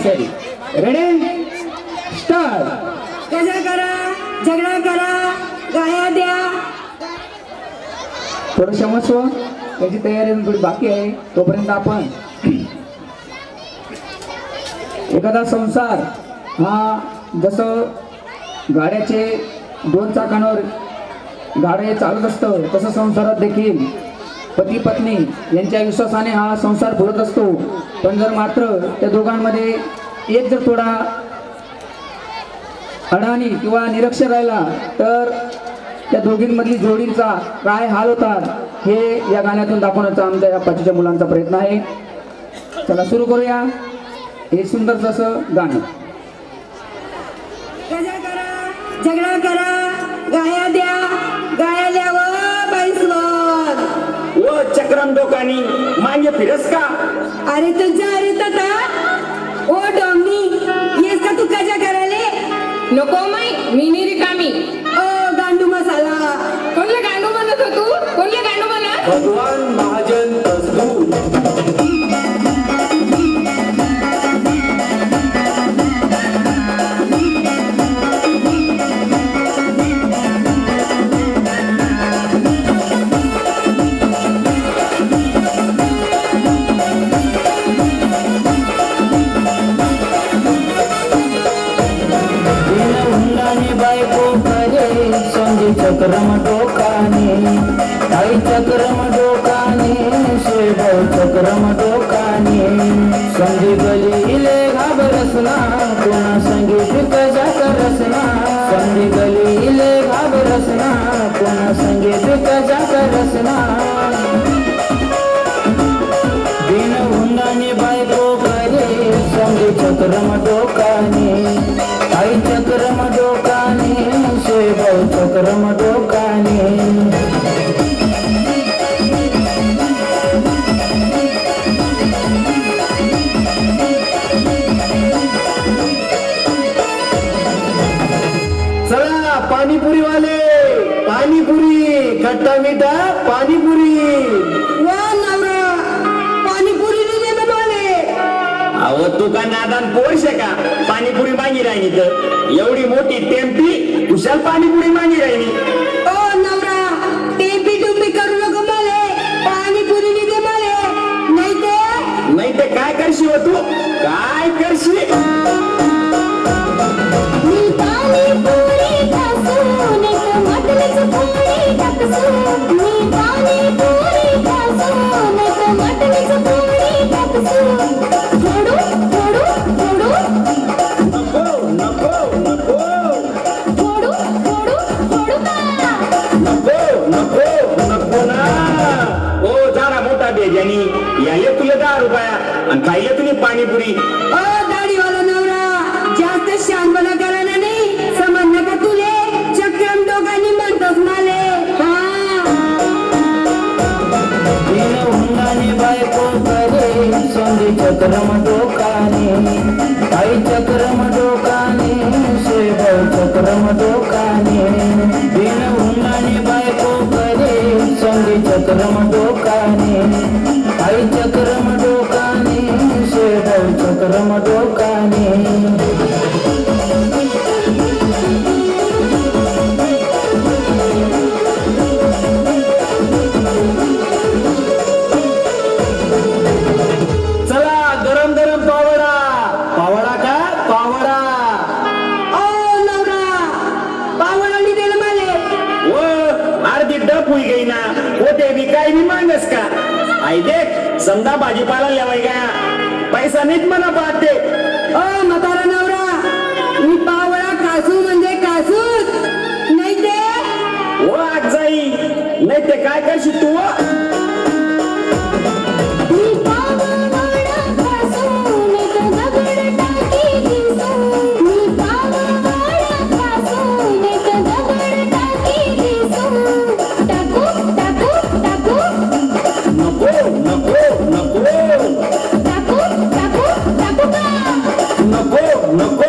कॅन्सरी. Ready start. गजर करा, झगडा करा, गाया द्या. थोडं क्षमस्व, त्याची तयारी अजून थोडी बाकी आहे. तोपर्यंत आपण एखादा संसार हा जसं गाड्याचे दोन चाकांवर गाडे चालत असतं तसं संसारात देखील पती पत्नी यांच्या विश्वासाने हा संसार पुरत असतो. पण जर मात्र त्या दोघांमध्ये एक जर थोडा अडाणी किंवा निरक्षर राहिला तर त्या दोघींमधली जोडींचा काय हाल होतात हे या गाण्यातून दाखवण्याचा आमच्या या पाचीच्या मुलांचा प्रयत्न आहे. चला सुरू करूया हे सुंदर असं गाणं. गजर करा, झगडा करा, गाया द्या, गाया द्यावं बैसवर. ओ चक्रम डोकानी मागे फिरस का? अरे तुझ्या अरे तता ओ डोंगनी येस का तू गजा करायले? नको माई, मी नाही रिकामी. ओ गांडू मसाला. कोणला गांडू बनत हो तू? कोणला गांडू बनत? भगवान महाजन तसदू. चक्रम डोकाने आई चक्रम डोकाने शेभाऊ चक्रम डोकाने संधी गलीले घाबरसना कोणा संगीत कजा करसना संधी गलीले घाबरसना कोणा संगीत कजा करसना दिन हुंदाने बायको करे संधी चक्रम डोकाने आई चक्रम डोकाने शेभाऊ चक्रम डोकाने. चला पाणीपुरी वाले, पाणीपुरी खट्टा मीठा पाणीपुरी. वा नवरा पाणीपुरी दिली ना माले. अहो तू का नादान पोरशे का? पाणीपुरी मागी राहिली तर एवढी मोठी टेम्पी कुशाल पाणीपुरी मागी राहिली. ओ नवरा टेपी टुपी करू नको माले. पाणीपुरी दिली माले. नाही ते काय करशी हो तू? काय करशी? मी पाणीपुरी खासून एक मटणीच पोळी टाकसू. मी पाणीपुरी खासून एक मटणीच पोळी टाकसू. फोडू फोडू फोडू नको नको नको फोडू फोडू फोडू का? नको नको नको ना. ओ जरा मोठा बेजानी याले तुला 10 रुपया आणि खायले तुम्ही पाणीपुरी. ओ दाढीवाला नवरा जास्त शानपणा करायला नाही. समजलं का तुले? चक्रम डोकानी म्हणतोस माले. दिन हुंदाने बायको करे संधी चक्रम डोकाने आई चक्रम डोकाने शेभाऊ चक्रम डोकाने. दिन हुंदाने बायको करे संधी चक्रम डोकाने आई चक्रम डोकाने शेभाऊ चक्रम डोकाने. चला गरम गरम पावडा. पावडा का पावडा? ओ नवरा पावडा दिलं माले. ओ अर्धी डप हुई गई ना. होते बी काय बी मांगस का? आई देख समजा भाजीपाला लेवाय का पैसा नीट म्हणा पाहते. ओ म्हातारा नवरा मी पावडा कासू म्हणजे कासूच. नाही ते ओ आज जाई नाही ते काय करशी तू? मी पावडा कासून एक दगड टाकी दिसू. मी पावडा कासून एक दगड टाकी दिसू. टाकू टाकू टाकू नको नको नको टाकू टाकू टाकू का? नको नको